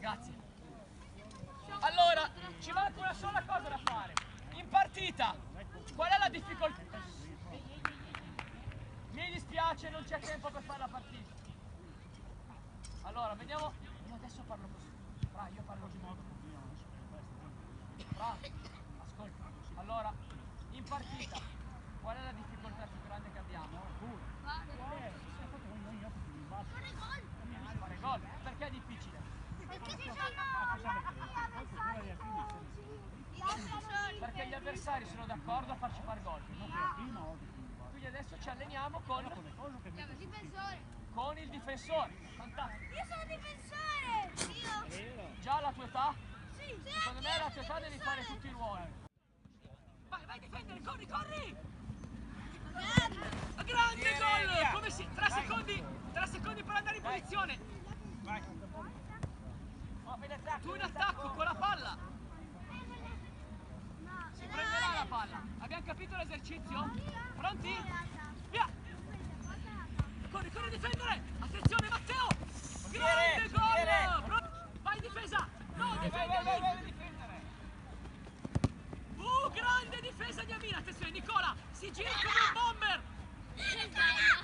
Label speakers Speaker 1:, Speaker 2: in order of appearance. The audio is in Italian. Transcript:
Speaker 1: Grazie. Allora, ci manca una sola cosa da fare. In partita, qual è la difficoltà? Mi dispiace, non c'è tempo per fare la partita. Allora, vediamo. Io adesso parlo così. Io parlo di modo. Ascolta. Allora, in partita, qual è la difficoltà più grande che abbiamo? Fare gol. Perché è difficile? Perché gli avversari sono d'accordo a farci fare gol. Quindi adesso ci alleniamo con il difensore. Fantastico.
Speaker 2: Io sono difensore! Io?
Speaker 1: Già alla tua età?
Speaker 2: Sì!
Speaker 1: Secondo me alla tua età devi fare tutti i ruoli. Vai a difendere, corri! Grande gol! Come si? 3 secondi per andare in posizione.
Speaker 3: Vai.
Speaker 1: Tu in attacco con la palla. Si prenderà la palla. Abbiamo capito l'esercizio? Pronti? Via! Corri a difendere! Attenzione Matteo! Grande gol! Vai in difesa! No, difendere! Grande difesa di Amina! Attenzione Nicola! Si gira come un bomber!